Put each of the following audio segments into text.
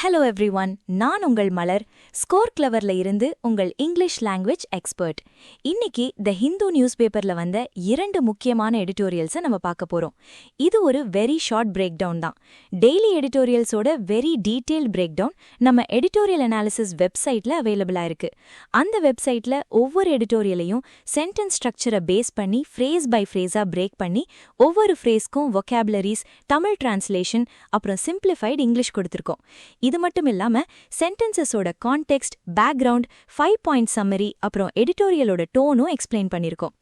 Hello everyone, நான் உங்கள் மலர். Score கிளவர்ல இருந்து உங்கள் இங்கிலீஷ் லாங்குவேஜ் எக்ஸ்பர்ட். இன்னைக்கு த ஹிந்து நியூஸ் பேப்பர்ல வந்த 2 முக்கியமான எடிட்டோரியல்ஸை நம்ம பார்க்க போறோம். இது ஒரு வெரி ஷார்ட் பிரேக் டவுன் தான். டெய்லி எடிட்டோரியல்ஸோட வெரி டீடைல்ட் பிரேக் டவுன் நம்ம எடிட்டோரியல் அனாலிசிஸ் வெப்சைட்ல அவைலபிளா இருக்கு. அந்த வெப்சைட்ல ஒவ்வொரு எடிட்டோரியலையும் சென்டென்ஸ் ஸ்ட்ரக்சரை பேஸ் பண்ணி ஃப்ரேஸ் பை ஃப்ரேஸா பிரேக் பண்ணி ஒவ்வொரு ஃப்ரேஸ்க்கும் வொக்காபுலரிஸ், தமிழ் டிரான்ஸ்லேஷன், அப்புறம் சிம்பிளிஃபைடு இங்கிலீஷ் கொடுத்திருக்கோம். இது மட்டும் இல்லாம சென்டென்சஸோட கான்டெக்ஸ்ட், பேக்ரவுண்ட், 5 பாயிண்ட் சம்மரி, அப்புறம் எடிட்டோரியலோட டோனும் எக்ஸ்பிளைன் பண்ணிருக்கோம்.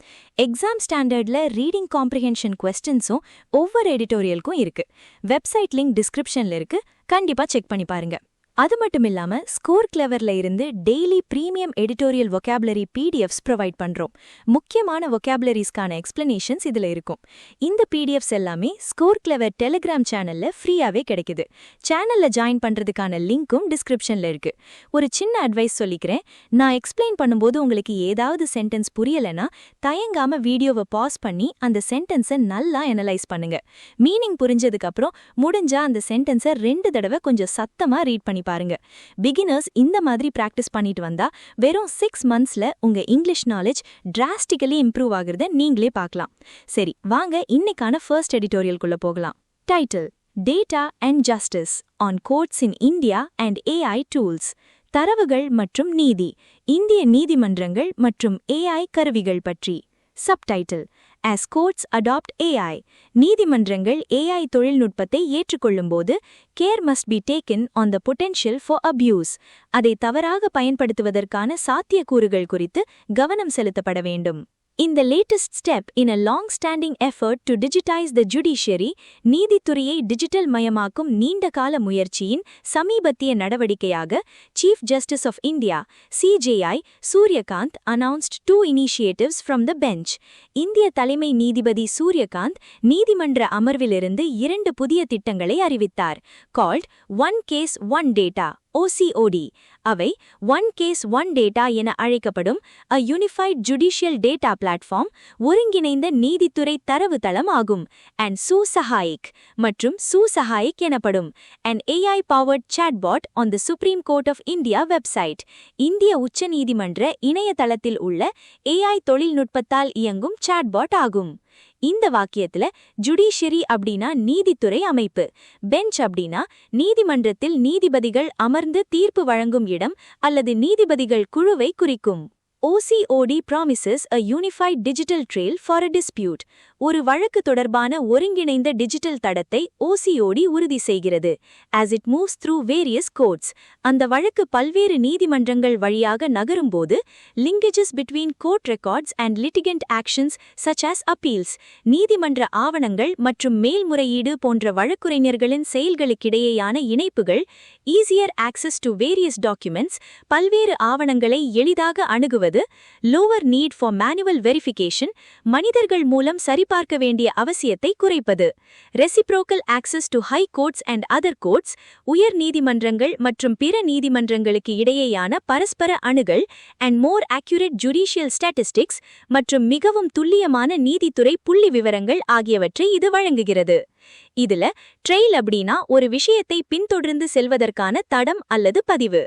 எக்ஸாம் ஸ்டாண்டர்ட்ல ரீடிங் காம்ப்ரிஹென்ஷன் கொஸ்டின்ஸும் ஒவ்வொரு எடிட்டோரியலுக்கும் இருக்கு. வெப்சைட் லிங்க் டிஸ்கிரிப்ஷன்ல இருக்கு, கண்டிப்பா செக் பண்ணி பாருங்க. அது மட்டும் இல்லாம ஸ்கோர் கிளவர்ல இருந்து daily premium editorial vocabulary PDFs provide பண்றோம். முக்கியமான வொக்காபுலரிஸ்க்கான எக்ஸ்பிளனேஷன்ஸ் இதுல இருக்கும். இந்த பிடிஎஃப்ஸ் எல்லாமே ஸ்கோர் கிளவர் டெலிகிராம் சேனல்ல ஃப்ரீயாவே கிடைக்குது. சேனல்ல ஜாயின் பண்றதுக்கான லிங்க்கும் டிஸ்கிரிப்ஷன்ல இருக்கு. ஒரு சின்ன அட்வைஸ் சொல்லிக்கிறேன். நான் எக்ஸ்பிளைன் பண்ணும்போது உங்களுக்கு ஏதாவது சென்டென்ஸ் புரியலனா தயங்காம வீடியோவை பாஸ் பண்ணி அந்த சென்டென்ஸை நல்லா அனலைஸ் பண்ணுங்க. மீனிங் புரிஞ்சதுக்கு அப்புறம் முடிஞ்சா அந்த சென்டென்ஸை 2 தடவை கொஞ்சம் சத்தமா ரீட் பண்ணி பாருங்க. பிகினர்ஸ் இந்த மாதிரி பிராக்டிஸ் பண்ணிட்டு வந்தா வெறும் 6 மந்த்ஸ்ல உங்க இங்கிலீஷ் நாலேஜ் டிராஸ்டிக்கலி இம்ப்ரூவ் ஆகுறத நீங்களே பார்க்கலாம். சரி, வாங்க இன்னைக்கான ஃபர்ஸ்ட் எடிட்டோரியல்குள்ள போகலாம். Title: data and justice on courts in India and AI tools. தரவுகள் மற்றும் நீதி, இந்திய நீதிமன்றங்கள் மற்றும் ஏஐ கருவிகள் பற்றி. Subtitle: As courts adopt AI, நீதிமன்றங்கள் AI தொழில்நுட்பத்தை ஏற்றுக்கொள்ளும்போது care must be taken on the potential for abuse. அதை தவறாக பயன்படுத்துவதற்கான சாத்தியக்கூறுகள் குறித்து கவனம் செலுத்தப்பட வேண்டும். In the latest step in a long-standing effort to digitize the judiciary, நீதித்துறையை டிஜிட்டல் மயமாக்கும் நீண்டகால முயற்சியின் சமீபத்திய நடவடிக்கையாக chief justice of India CJI Suryakant announced 2 initiatives from the bench. இந்திய தலைமை நீதிபதி சூரியகாந்த் நீதிமன்ற அமர்விலிருந்து 2 புதிய திட்டங்களை அறிவித்தார். Called One Case One Data OCOD. அவை One Case One Data என அழைக்கப்படும் A Unified Judicial Data Platform, ஒருங்கிணைந்த நீதித்துறை தரவுத்தளம் ஆகும். And SuSahayak மற்றும் SuSahayak எனப்படும் An AI-powered chatbot on the Supreme Court of India website. இந்திய உச்ச நீதிமன்ற இணையதளத்தில் உள்ள AI தொழில்நுட்பத்தால் இயங்கும் chatbot ஆகும். இந்த வாக்கியத்துல ஜுடிஷியரி அப்படின்னா நீதித்துறை அமைப்பு, பெஞ்ச் அப்படின்னா நீதிமன்றத்தில் நீதிபதிகள் அமர்ந்து தீர்ப்பு வழங்கும் இடம் அல்லது நீதிபதிகள் குழுவை குறிக்கும். OCOD promises a unified digital trail for a dispute. ஒரு வழக்கு தொடர்பான ஒருங்கிணைந்த டிஜிட்டல் தடத்தை OCOD உறுதி செய்கிறது. As it moves through various courts, அந்த வழக்கு பல்வேறு நீதிமன்றங்கள் வழியாக நகரும்போது linkages between court records and litigant actions such as appeals, நீதிமன்ற ஆவணங்கள் மற்றும் மேல்முறையீடு போன்ற வழக்குரைஞர்களின் செயல்களுக்கிடையேயான இணைப்புகள், easier access to various documents, பல்வேறு ஆவணங்களை எளிதாக அணுகுவது, lower need for manual verification, மனிதர்கள் மூலம் சரிபார்க்க வேண்டிய அவசியத்தை குறைப்பது, reciprocal access to high courts and other courts, உயர் நீதிமன்றங்கள் மற்றும் பிற நீதிமன்றங்களுக்கு இடையேயான பரஸ்பர அணுகல், and more accurate judicial statistics, மற்றும் மிகவும் துல்லியமான நீதித்துறை புள்ளி விவரங்கள் ஆகியவற்றை இது வழங்குகிறது. இதுல ட்ரெயில் அப்படின்னா ஒரு விஷயத்தை பின்தொடர்ந்து செல்வதற்கான தடம் அல்லது பதிவு.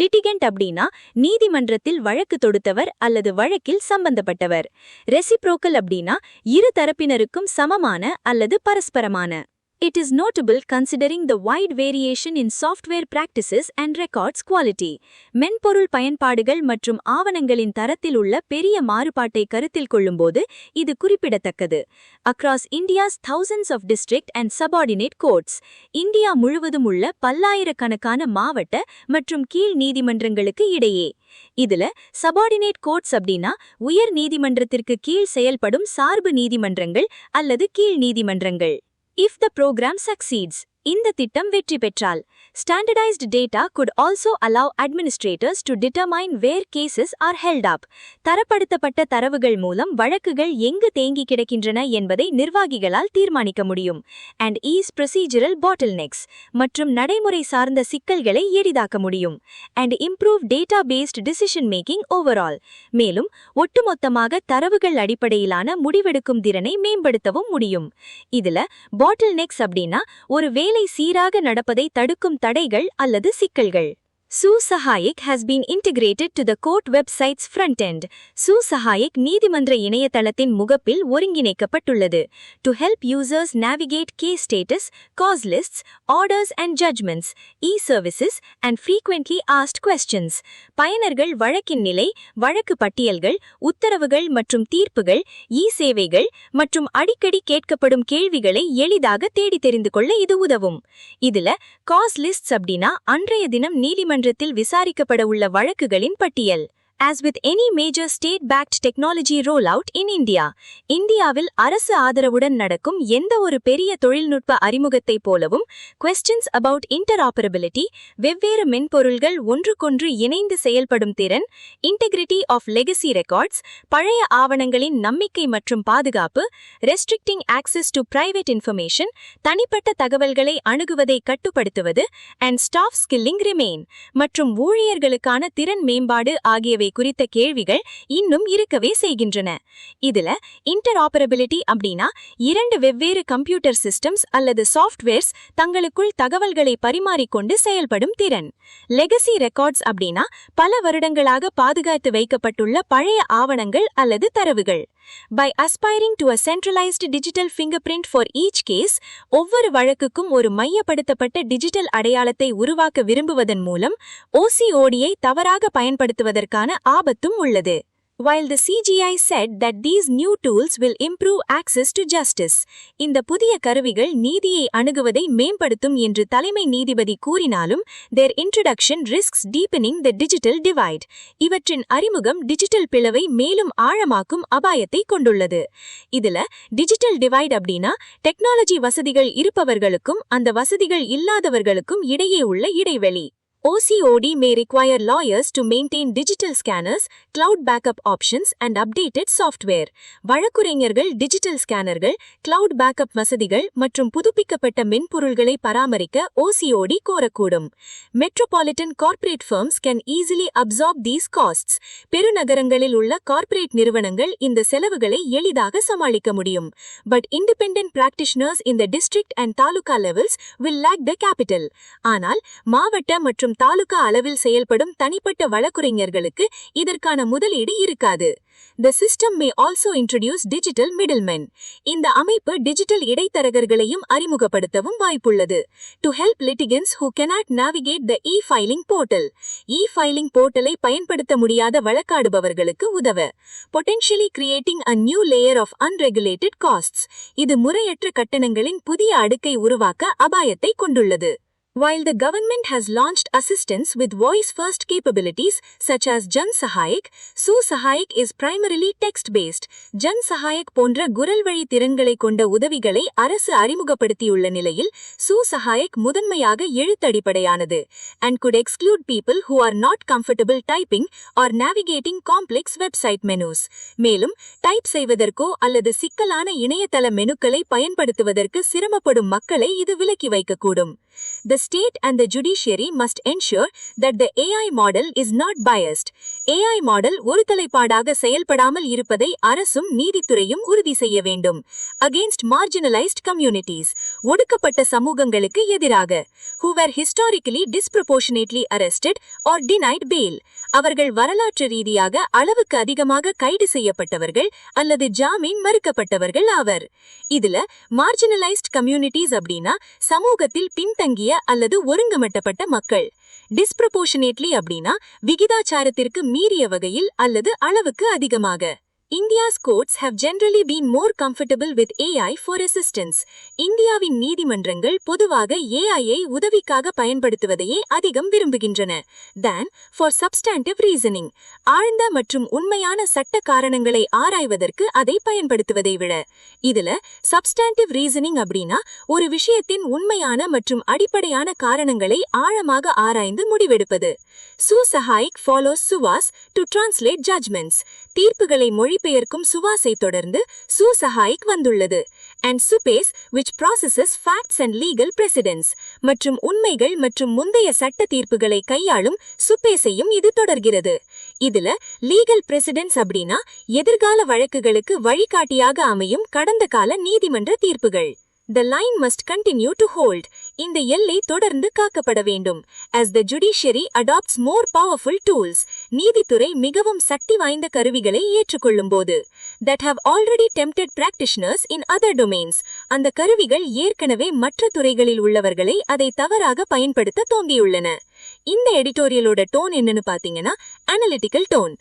லிட்டிகெண்ட் அப்படின்னா நீதிமன்றத்தில் வழக்கு தொடுத்தவர் அல்லது வழக்கில் சம்பந்தப்பட்டவர். ரெசிப்ரோக்கல் அப்படின்னா இரு தரப்பினருக்கும் சமமான அல்லது பரஸ்பரமான. It is notable considering the wide variation in software practices and records quality. மென்பொருள் பயன்பாடுகள் மற்றும் ஆவணங்களின் தரத்தில் உள்ள பெரிய மாறுபாட்டை கருத்தில் கொள்ளும்போது இது குறிப்பிடத்தக்கது. Across India's thousands of district and subordinate courts, India முழுவதும் உள்ள பல்லாயிரக்கணக்கான மாவட்ட மற்றும் கீழ் நீதிமன்றங்களுக்கு இடையே. இதுல subordinate courts அப்படின்னா உயர் நீதிமன்றத்திற்கு கீழ் செயல்படும் சார்பு நீதிமன்றங்கள் அல்லது கீழ் நீதிமன்றங்கள். If the program succeeds, இந்த திட்டம் வெற்றி பெற்றால் standardized data could also allow administrators to determine where cases are held up. தரப்படுத்தப்பட்ட தரவுகள் மூலம் வழக்குகள் எங்கு தேங்கி கிடக்கின்றன என்பதை நிர்வாகிகளால் தீர்மானிக்க முடியும். And ease procedural bottlenecks, மற்றும் நடைமுறை சார்ந்த சிக்கல்களை எளிதாக்க முடியும். And improve data-based decision making overall. மேலும் ஒட்டுமொத்தமாக தரவுகள் அடிப்படையிலான முடிவெடுக்கும் திறனை மேம்படுத்தவும் முடியும். இதுல bottlenecks அப்படின்னா ஒரு வேலை சீராக நடப்பதை தடுக்கும் தடைகள் அல்லது சிக்கல்கள். SuSahayak has been integrated to the court website's front end. SuSahayak நீதிமன்ற இணையதளத்தின் முகப்பில் ஒருங்கிணைக்கப்பட்டுள்ளது. To help users navigate case status, cause lists, orders and judgments, e-services and frequently asked questions. பயனர்கள் வழக்கின் நிலை, வழக்கு பட்டியல்கள், உத்தரவுகள் மற்றும் தீர்ப்புகள், சேவைகள் மற்றும் அடிக்கடி கேட்கப்படும் கேள்விகளை எளிதாக தேடி தெரிந்து கொள்ள இது உதவும். இதுல cause lists அப்படினா அன்றைய தினம் நீதிமன்றத்தில் விசாரிக்கப்பட உள்ள வழக்குகளின் பட்டியல். As with any major state-backed technology rollout in India, இந்தியாவில் அரசு ஆதரவுடன் நடக்கும் எந்த ஒரு பெரிய தொழில்நுட்ப அறிமுகத்தை போலவும் questions about interoperability, வெவ்வேறு மென்பொருள்கள் ஒன்றுக்கொன்று இணைந்து செயல்படும் திறன், integrity of legacy records, பழைய ஆவணங்களின் நம்பிக்கை மற்றும் பாதுகாப்பு, restricting access to private information, தனிப்பட்ட தகவல்களை அணுகுவதை கட்டுப்படுத்துவது, and staff skilling remain, மற்றும் ஊழியர்களுக்கான திறன் மேம்பாடு ஆகியவை குறித்த கேள்விகள் இன்னும் இருக்கவே செய்கின்றன. இதுல இன்டர்ஆபரபிலிட்டி அப்படினா இரண்டு வெவ்வேறு கம்ப்யூட்டர் சிஸ்டம்ஸ் அல்லது சாஃப்ட்வேர்ஸ் தங்களுக்குள் தகவல்களை பரிமாறிக்கொண்டு செயல்படும் திறன். லெகசி ரெக்கார்ட்ஸ் அப்படினா பல வருடங்களாக பாதுகாத்து வைக்கப்பட்டுள்ள பழைய ஆவணங்கள் அல்லது தரவுகள். By aspiring to a centralized digital fingerprint for each case, ஒவ்வொரு வழக்குக்கும் ஒரு மையப்படுத்தப்பட்ட டிஜிட்டல் அடையாளத்தை உருவாக்க விரும்புவதன் மூலம் OCOD-ஐ தவறாக பயன்படுத்துவதற்கான ஆபத்தும் உள்ளது. While the CGI said that these new tools will improve access to justice, இந்த புதிய கருவிகள் நீதியை அணுகுவதை மேம்படுத்தும் என்று தலைமை நீதிபதி கூறினாலும், their introduction risks deepening the digital divide. இவற்றின் அறிமுகம் டிஜிட்டல் பிளவை மேலும் ஆழமாக்கும் அபாயத்தை கொண்டுள்ளது. இதுல டிஜிட்டல் டிவைட் அப்படினா டெக்னாலஜி வசதிகள் இருப்பவர்களுக்கும் அந்த வசதிகள் இல்லாதவர்களுக்கும் இடையே உள்ள இடைவெளி. OCOD may require lawyers to maintain digital scanners, cloud backup options and updated software. வழக்குரைஞர்கள் டிஜிட்டல் ஸ்கேனர்கள், cloud backup வசதிகள் மற்றும் புதுப்பிக்கப்பட்ட மென்பொருள்களை பராமரிக்க OCOD கோரக்கூடும். Metropolitan corporate firms can easily absorb these costs. பெருநகரங்களில் உள்ள கார்ப்பரேட் நிறுவனங்கள் இந்த செலவுகளை எளிதாக சமாளிக்க முடியும். But independent practitioners in the district and taluka levels will lack the capital. ஆனால் மாவட்ட மற்றும் தாலுகா அளவில் செயல்படும் தனிப்பட்ட வழக்குரைஞர்களுக்கு இதற்கான முதலீடு இருக்காது. The system may also introduce digital middlemen. இந்த அமைப்பு டிஜிட்டல் இடைத்தரகர்களையும் அறிமுகப்படுத்தவும் வாய்ப்புள்ளது. To help litigants who cannot navigate the e-filing portal. E-filing portal-ஐ பயன்படுத்த முடியாத வழக்காடுபவர்களுக்கு உதவ. Potentially creating a new layer of unregulated costs. இது முறையற்ற கட்டணங்களின் புதிய அடுக்கை உருவாக்க அபாயத்தை கொண்டுள்ளது. While the government has launched assistance with voice-first capabilities such as Jan Sahayak, SuSahayak is primarily text-based. Jan Sahayak போன்ற குரல் வழி திறன்களை கொண்ட உதவிகளை அரசு அறிமுகப்படுத்தியுள்ள நிலையில் SuSahayak முதன்மையாக எழுத்தடிப்படையானது and could exclude people who are not comfortable typing or navigating complex website menus. மேலும் டைப் செய்வதற்கோ அல்லது சிக்கலான இணையதள மெனுக்களை பயன்படுத்துவதற்கு சிரமப்படும் மக்களை இது விலக்கி வைக்கக்கூடும். The state and the judiciary must ensure that the AI model is not biased. AI model ஒரு தலைப்பாடாக செயல்படாமல் இருப்பதை அரசும் நீதித்துறையும் உறுதி செய்ய வேண்டும். Against marginalized communities, ஒடுக்கப்பட்ட சமூகங்களுக்கு எதிராக, who were historically disproportionately arrested or denied bail. அவர்கள் வரலாற்று ரீதியாக அளவுக்கு அதிகமாக கைது செய்யப்பட்டவர்கள் அல்லது ஜாமீன் மறுக்கப்பட்டவர்கள் ஆவர். இதுல marginalized communities அப்படினா சமூகத்தில் பின்தங்கிய அல்லது ஒருங்கமட்டப்பட்ட மக்கள். Disproportionately அப்படினா விகிதாச்சாரத்திற்கு மீறிய வகையில் அல்லது அளவுக்கு அதிகமாக. India's courts have generally been more comfortable with AI for assistance. இந்தியாவின் நீதிமன்றங்கள் பொதுவாக AI-ஐ உதவிக்காக பயன்படுத்துவதையே அதிகம் விரும்புகின்றன. Than for substantive reasoning. ஆழ்ந்த மற்றும் உண்மையான சட்ட காரணங்களை ஆராய்வதற்கு அதை பயன்படுத்துவதை விட. இதுல substantive reasoning அப்படினா ஒரு விஷயத்தின் உண்மையான மற்றும் அடிப்படையான காரணங்களை ஆழமாக ஆராய்ந்து முடிவெடுப்பது. SuSahayak follows SuVas to translate judgments. தீர்ப்புகளை மொழிபெயர்க்கும் சுவாசை தொடர்ந்து SuSahayak வந்துள்ளது. And SuPace, which processes facts and legal precedents. மற்றும் உண்மைகள் மற்றும் முந்தைய சட்ட தீர்ப்புகளை கையாளும் SuPace-ஐயும் இது தொடர்கிறது. இதுல லீகல் precedents அப்படினா எதிர்கால வழக்குகளுக்கு வழிகாட்டியாக அமையும் கடந்த கால நீதிமன்ற தீர்ப்புகள். The line must continue to hold. இந்த எல்லை தொடர்ந்து காக்கப்பட வேண்டும். As the judiciary adopts more powerful tools, நீதித்துறை மிகவும் சக்தி வாய்ந்த கருவிகளை ஏற்றுக்கொள்ளும் போது, that have already tempted practitioners in other domains, அந்த கருவிகள் ஏற்கனவே மற்ற துறைகளில் உள்ளவர்களை அதை தவறாக பயன்படுத்த தோந்தியுள்ளன. இந்த எடிட்டோரியலோட டோன் என்னன்னு பாத்தீங்கன்னா அனலிட்டிக்கல் டோன்.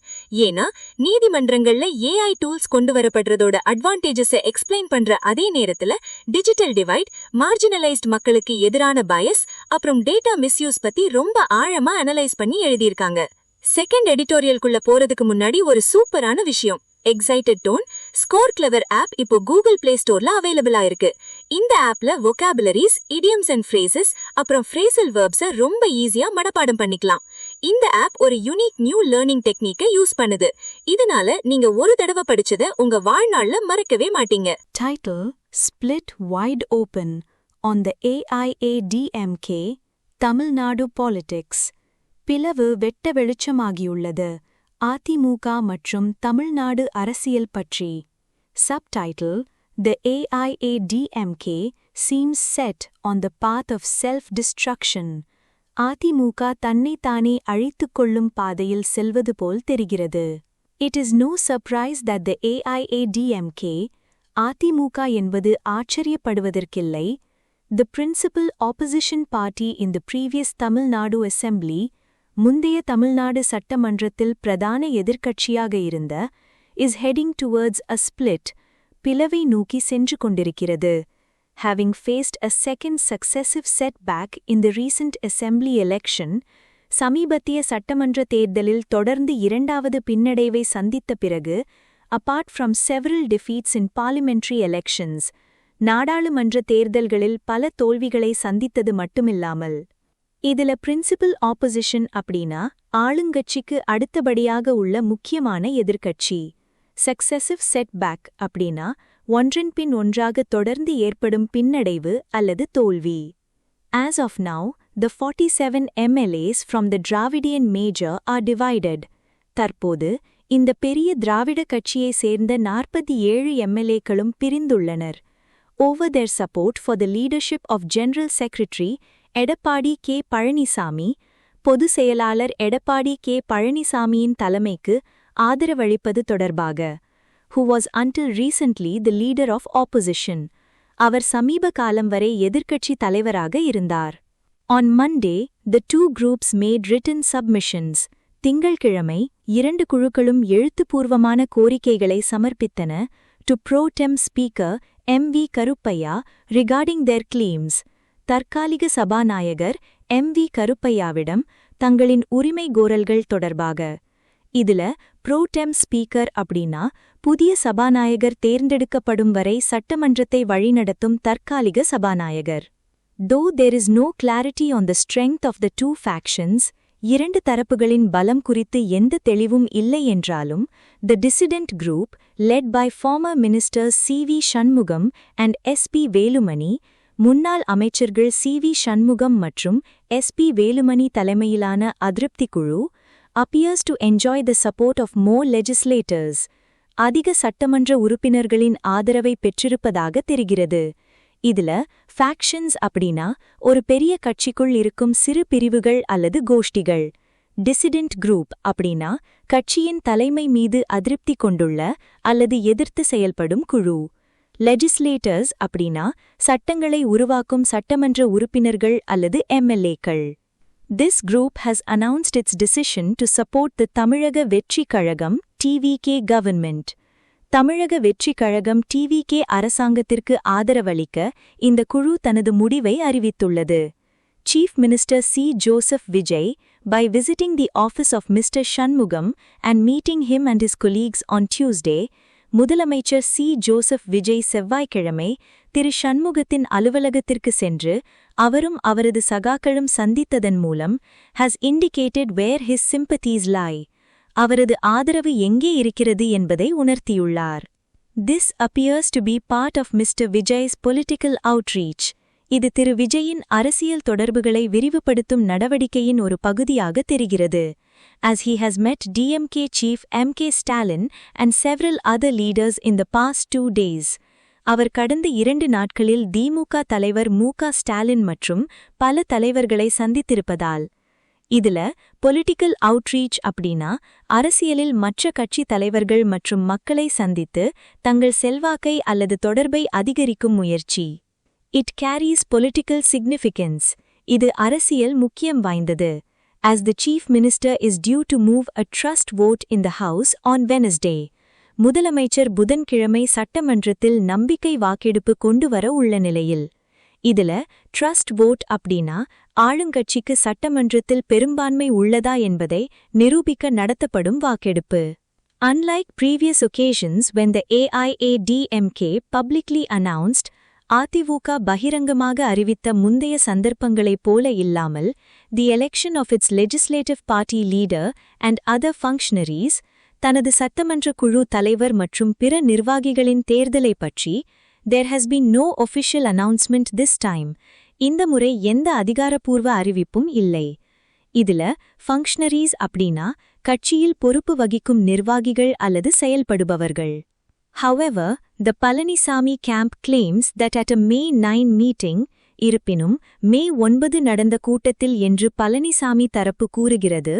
ஏன்னா நீதிமன்றங்கள்ல AI டூல்ஸ் கொண்டு வரப்படுறதோட அட்வான்டேஜஸை எக்ஸ்பிளைன் பண்ற அதே நேரத்துல டிஜிட்டல் டிவைட், மார்ஜினலைஸ்ட் மக்களுக்கு எதிரான பயஸ், அப்புறம் டேட்டா மிஸ்யூஸ் பத்தி ரொம்ப ஆழமா அனலைஸ் பண்ணி எழுதியிருக்காங்க. செகண்ட் எடிட்டோரியலுக்குள்ள போறதுக்கு முன்னாடி ஒரு சூப்பரான விஷயம். Excited tone score clever app இப்போ கூகுள் பிளே ஸ்டோர்ல அவைலபிளா இருக்கு. இந்த ஆப்ல vocabularies, idioms and phrases, அப்புறம் phrasal verbs ரொம்ப ஈஸியா மனப்பாடம் பண்ணிக்கலாம். இந்த ஆப் ஒரு யூனிக் நியூ லேர்னிங் டெக்னிக்கை யூஸ் பண்ணுது. இதனால நீங்க ஒரு தடவை படிச்சதை உங்க வாழ்நாள்ல மறக்கவே மாட்டீங்க. Title: Split Wide Open on the AIADMK Tamil Nadu Politics. பிளவு வெட்ட வெளிச்சமாகியுள்ளது அதிமுக மற்றும் தமிழ்நாடு அரசியல் பற்றி. Subtitle: The AIADMK seems set on the path of self-destruction. AIADMK தன்னைத்தானே அழித்துக் கொள்ளும் பாதையில் செல்வது போல் தெரிகிறது. It is no surprise that the AIADMK, AIADMK என்பது ஆச்சரியப்படுவதற்கில்லை, the principal opposition party in the previous Tamil Nadu Assembly, முந்தைய தமிழ்நாடு சட்டமன்றத்தில் பிரதான எதிர்க்கட்சியாக இருந்த, is heading towards a split, பிளவை நோக்கி சென்று கொண்டிருக்கிறது. Having faced a second successive setback in the recent assembly election, சமீபத்திய சட்டமன்ற தேர்தலில் தொடர்ந்து இரண்டாவது பின்னடைவை சந்தித்த பிறகு, apart from several defeats in parliamentary elections, நாடாளுமன்ற தேர்தல்களில் பல தோல்விகளை சந்தித்தது மட்டுமில்லாமல், இதுல பிரின்சிபல் ஆப்போசிஷன் அப்படின்னா ஆளுங்கட்சிக்கு அடுத்தபடியாக உள்ள முக்கியமான எதிர்க்கட்சி. சக்செசிவ் செட்பேக் அப்படின்னா ஒன்றன் பின் ஒன்றாக தொடர்ந்து ஏற்படும் பின்னடைவு அல்லது தோல்வி. As of now, the 47 MLAs from the Dravidian major are divided. தற்போது இந்த பெரிய திராவிட கட்சியை சேர்ந்த 47 MLAக்களும் பிரிந்துள்ளனர். Over their support for the leadership of General Secretary Edappadi K. Palaniswami, பொதுச் செயலாளர் எடப்பாடி கே. பழனிசாமியின் தலைமைக்கு ஆதரவளிப்பது தொடர்பாக, who was until recently the leader of opposition. அவர் சமீப காலம் வரை எதிர்க்கட்சி தலைவராக இருந்தார். On Monday, the two groups made written submissions. திங்கள்கிழமை 2 குழுக்களும் எழுத்துப்பூர்வமான கோரிக்கைகளை சமர்ப்பித்தன to pro tem speaker M.V. Karuppaiya regarding their claims. தற்காலிக சபாநாயகர் M.V. கருப்பையாவிடம் தங்களின் உரிமை கோரல்கள் தொடர்பாக. இதுல ப்ரோ டெம் ஸ்பீக்கர் அப்படின்னா புதிய சபாநாயகர் தேர்ந்தெடுக்கப்படும் வரை சட்டமன்றத்தை வழிநடத்தும் தற்காலிக சபாநாயகர். Though there is no clarity on the strength of the two factions, இரண்டு தரப்புகளின் பலம் குறித்து எந்த தெளிவும் இல்லை என்றாலும், the dissident group, led by former ministers C.V. Shanmugam and S.P. Velumani, முன்னாள் அமைச்சர்கள் C.V. Shanmugam மற்றும் S.P. Velumani தலைமையிலான அதிருப்தி குழு, appears to enjoy the support of more legislators. அதிக சட்டமன்ற உறுப்பினர்களின் ஆதரவை பெற்றிருப்பதாக தெரிகிறது. இதுல ஃபேக்ஷன்ஸ் அப்படின்னா ஒரு பெரிய கட்சிக்குள் இருக்கும் சிறு பிரிவுகள் அல்லது கோஷ்டிகள். டிசிடென்ட் குரூப் அப்படின்னா கட்சியின் தலைமை மீது அதிருப்தி கொண்டுள்ள அல்லது எதிர்த்து செயல்படும் குழு. லெஜிஸ்லேட்டர்ஸ் அப்படின்னா சட்டங்களை உருவாக்கும் சட்டமன்ற உறுப்பினர்கள் அல்லது MLAக்கள். This group has announced its decision to support the தமிழக வெற்றி கழகம் TVK government. தமிழக வெற்றி கழகம் TVK அரசாங்கத்திற்கு ஆதரவளிக்க இந்த குழு தனது முடிவை அறிவித்துள்ளது. Chief Minister C. Joseph Vijay, by visiting the office of Mr. Shanmugam and meeting him and his colleagues on Tuesday, முதலமைச்சர் C. ஜோசப் விஜய் செவ்வாய்க்கிழமை திரு ஷண்முகத்தின் அலுவலகத்திற்கு சென்று அவரும் அவரது சகாக்களும் சந்தித்ததன் மூலம் has indicated where his sympathies lie. அவரது ஆதரவு எங்கே இருக்கிறது என்பதை உணர்த்தியுள்ளார். This appears to be part of Mr. Vijay's political outreach. இது திரு விஜயின் அரசியல் தொடர்புகளை விரிவுபடுத்தும் நடவடிக்கையின் ஒரு பகுதியாக தெரிகிறது. As he has met DMK chief M.K. Stalin and several other leaders in the past 2 days. அவர் கடந்த 2 நாட்களில் திமுக தலைவர் மு.க. ஸ்டாலின் மற்றும் பல தலைவர்களை சந்தித்திருப்பதால். இதுல பொலிட்டிக்கல் அவுட்ரீச் அப்படின்னா அரசியலில் மற்ற கட்சி தலைவர்கள் மற்றும் மக்களை சந்தித்து தங்கள் செல்வாக்கை அல்லது தொடர்பை அதிகரிக்கும் முயற்சி. It carries political significance. இது அரசியல் முக்கியம் வாய்ந்தது. As the Chief Minister is due to move a trust vote in the House on Wednesday. முதலமைச்சர் புதன்கிழமை சட்டமன்றத்தில் நம்பிக்கை வாக்கெடுப்பு கொண்டு வர உள்ள நிலையில். இதுல ட்ரஸ்ட் வோட் அப்படின்னா ஆளுங்கட்சிக்கு சட்டமன்றத்தில் பெரும்பான்மை உள்ளதா என்பதை நிரூபிக்க நடத்தப்படும் வாக்கெடுப்பு. Unlike previous occasions when the AIADMK publicly announced, AIADMK பகிரங்கமாக அறிவித்த முந்தைய சந்தர்ப்பங்களைப் போல இல்லாமல், the election of its legislative party leader and other functionaries, தனது சட்டமன்ற குழு தலைவர் மற்றும் பிற நிர்வாகிகளின் தேர்தலை பற்றி, there has been no official announcement this time. இந்த முறை எந்த அதிகாரப்பூர்வ அறிவிப்பும் இல்லை. இதுல functionaries அப்படின்னா கட்சியில் பொறுப்பு வகிக்கும் நிர்வாகிகள் அல்லது செயல்படுபவர்கள். However, the Palanisamy camp claims that at a May 9 meeting, இருப்பினும் மே 9 நடந்த கூட்டத்தில் என்று பழனிசாமி தரப்பு கூறுகிறது,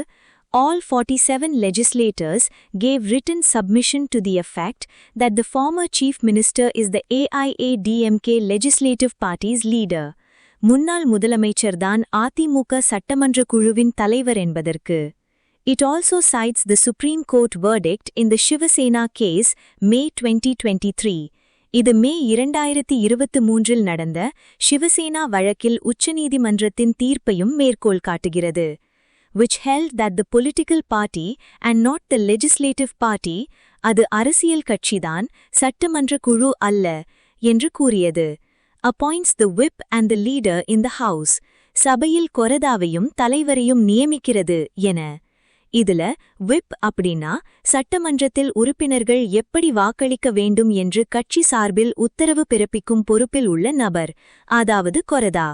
all 47 legislators gave written submission to the effect that the former chief minister is the AIADMK legislative party's leader. முன்னாள் முதலமைச்சர்தான் அதிமுக சட்டமன்ற குழுவின் தலைவர் என்பதற்கு. It also cites the Supreme Court verdict in the Shiva Sena case, May 2023. இது மே 2023 நடந்த சிவசேனா வழக்கில் உச்சநீதிமன்றத்தின் தீர்ப்பையும் மேற்கோள் காட்டுகிறது. Which held that the political party and not the legislative party, அது அரசியல் கட்சிதான், சட்டமன்ற குழு அல்ல, என்று கூறியது. Appoints the whip and the leader in the house. சபையில் கொறதாவையும் தலைவரையும் நியமிக்கிறது என. இதுல விப் அப்படின்னா சட்டமன்றத்தில் உறுப்பினர்கள் எப்படி வாக்களிக்க வேண்டும் என்று கட்சி சார்பில் உத்தரவு பிறப்பிக்கும் பொறுப்பில் உள்ள நபர், அதாவது கொறதா.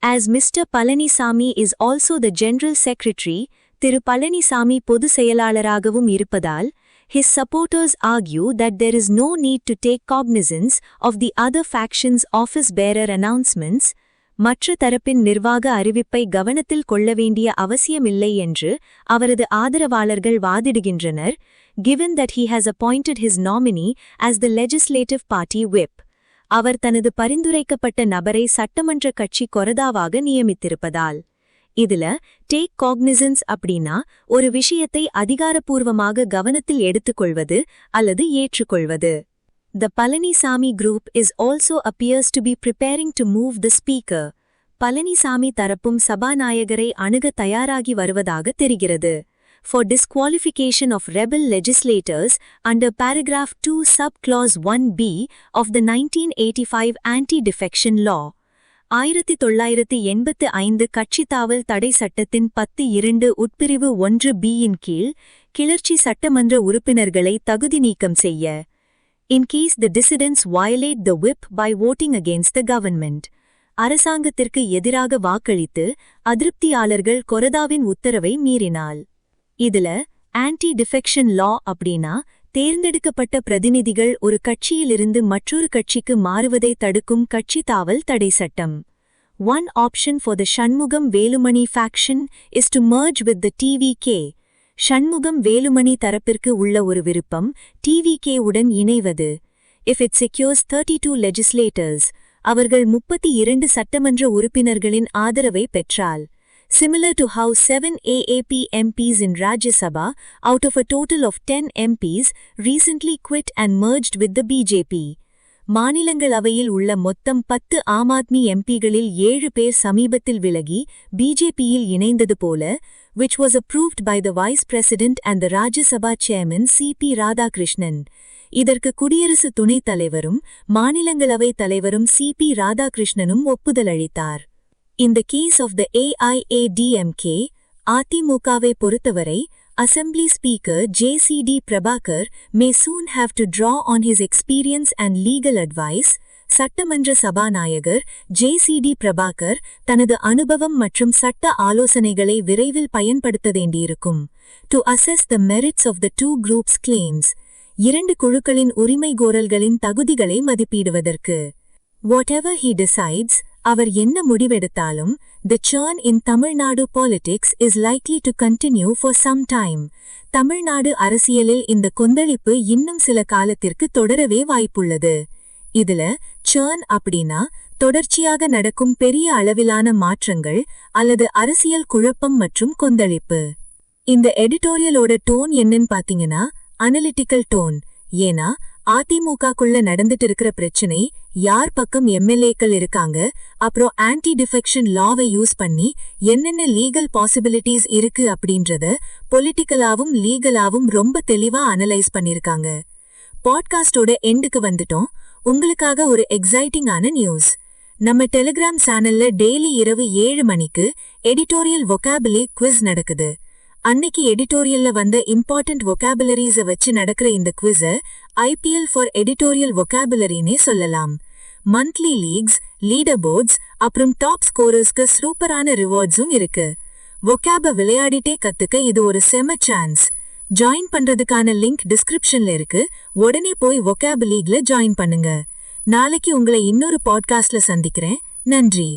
As Mr. Palanisamy is also the General Secretary, திரு பழனிசாமி பொது செயலாளராகவும் இருப்பதால், his supporters argue that there is no need to take cognizance of the other factions' office-bearer announcements, மற்ற தரப்பின் நிர்வாக அறிவிப்பை கவனத்தில் கொள்ள வேண்டிய அவசியமில்லை என்று அவரது ஆதரவாளர்கள் வாதிடுகின்றனர், given that he has appointed his nominee as the legislative party whip. அவர் தனது பரிந்துரைக்கப்பட்ட நபரை சட்டமன்ற கட்சி கொறதாவாக நியமித்திருப்பதால். இதுல டேக் காக்னிசன்ஸ் அப்படின்னா ஒரு விஷயத்தை அதிகாரப்பூர்வமாக கவனத்தில் எடுத்துக்கொள்வது அல்லது ஏற்றுக்கொள்வது. The Palanisamy group is also appears to be preparing to move the speaker. Palaniswami தரப்பும் சபாநாயகரை அணுக தயாராகி வருவதாக தெரிகிறது. For disqualification of rebel legislators under paragraph 2 subclause 1b of the 1985 Anti-Defection Law. 1985 கட்சித்தாவல் தடை சட்டத்தின் 10(2) உட்பிரிவு 1b இன் கீழ் கிளர்ச்சி சட்டமன்ற உறுப்பினர்களை தகுதி நீக்கம் செய்ய. In case the dissidents violate the whip by voting against the government. அரசாங்கத்திற்கு எதிராக வாக்களித்து அதிருப்தியாளர்கள் கொறதாவின் உத்தரவை மீறினால். இதுல ஆன்டி-டிஃபெக்ஷன் லா அப்படின்னா தேர்ந்தெடுக்கப்பட்ட பிரதிநிதிகள் ஒரு கட்சியிலிருந்து மற்றொரு கட்சிக்கு மாறுவதை தடுக்கும் கட்சி தாவல் தடை சட்டம். One option for the Shanmugam Velumani faction is to merge with the TVK. Shanmugam Velumani தரப்பிற்கு உள்ள ஒரு விருப்பம் TVK உடன் இணைவது. If it secures 32 legislators, அவர்கள் 32 சட்டமன்ற உறுப்பினர்களின் ஆதரவை பெற்றால். Similar to how 7 AAP MPs in Rajya Sabha, out of a total of 10 MPs, recently quit and merged with the BJP. மாநிலங்களவையில் உள்ள மொத்தம் 10 ஆம் ஆத்மி MPகளில் 7 பேர் சமீபத்தில் விலகி BJPயில் இணைந்தது போல, which was approved by the Vice President and the Rajya Sabha Chairman C.P. Radhakrishnan. இதற்கு குடியரசு துணைத் தலைவரும் மாநிலங்களவை தலைவரும் C.P. Radhakrishnaனும் ஒப்புதல் அளித்தார். In the case of the AIADMK, அதிமுகவை பொறுத்தவரை, Assembly Speaker J.C.D. Prabhakar may soon have to draw on his experience and legal advice. சட்டமன்ற சபாநாயகர் J.C.D. பிரபாகர் தனது அனுபவம் மற்றும் சட்ட ஆலோசனைகளை விரைவில் பயன்படுத்த வேண்டியிருக்கும். To assess the merits of the two groups' claims. 2 குழுக்களின் உரிமைகோரல்களின் தகுதிகளை மதிப்பிடுவதற்கு. Whatever he decides, அவர் என்ன முடிவெடுத்தாலும், the churn in Tamil Nadu politics is likely to continue for some time. Tamil Nadu அரசியலில் இந்த கொந்தளிப்பு இன்னும் சில காலத்திற்கு தொடரவே வாய்ப்புள்ளது. இதுல churn அப்படின்னா தொடர்ச்சியாக நடக்கும் பெரிய அளவிலான மாற்றங்கள் அல்லது அரசியல் குழப்பம் மற்றும் கொந்தளிப்பு. இந்த எடிட்டோரியலோட டோன் என்னன்னு பாத்தீங்கன்னா அனலிட்டிக்கல் டோன். ஏன்னா அதிமுகக்குள்ள நடந்துட்டு இருக்கிற பிரச்சனை, யார் பக்கம் எம்எல்ஏக்கள் இருக்காங்க, அப்புறம் ஆன்டி டிஃபெக்ஷன் லாவை யூஸ் பண்ணி என்னென்ன லீகல் பாசிபிலிட்டிஸ் இருக்கு அப்படின்றத பொலிட்டிக்கலாவும் லீகலாவும் ரொம்ப தெளிவா அனலைஸ் பண்ணிருக்காங்க. பாட்காஸ்டோட எண்டுக்கு வந்துட்டோம். உங்களுக்காக ஒரு எக்ஸைட்டிங்கான நியூஸ். நம்ம டெலிகிராம் சேனல்ல டெய்லி இரவு 7 மணிக்கு எடிட்டோரியல் வொகாபுலரி குவிஸ் நடக்குது. அன்னைக்கு எடிட்டோரியல்ல வந்த இம்பார்ட்டன்ட் வொகாபுலரிஸ வச்சு நடக்கிற இந்த குவிஸ IPL ஃபார் எடிட்டோரியல் வொகாபுலரினே சொல்லலாம். மந்த்லி லீக்ஸ், லீடர் போர்ட்ஸ், அப்புறம் டாப் ஸ்கோரர்ஸ்க்கு சூப்பரான ரிவார்ட்ஸும் இருக்கு. வொகாப விளையாடிட்டே கத்துக்க இது ஒரு செம சான்ஸ். ஜாயின் பண்றதுக்கான லிங்க் டிஸ்கிரிப்ஷன்ல இருக்கு. உடனே போய் வொகாபு லீக்ல ஜாயின் பண்ணுங்க. நாளைக்கு உங்களை இன்னொரு பாட்காஸ்ட்ல சந்திக்கிறேன். நன்றி.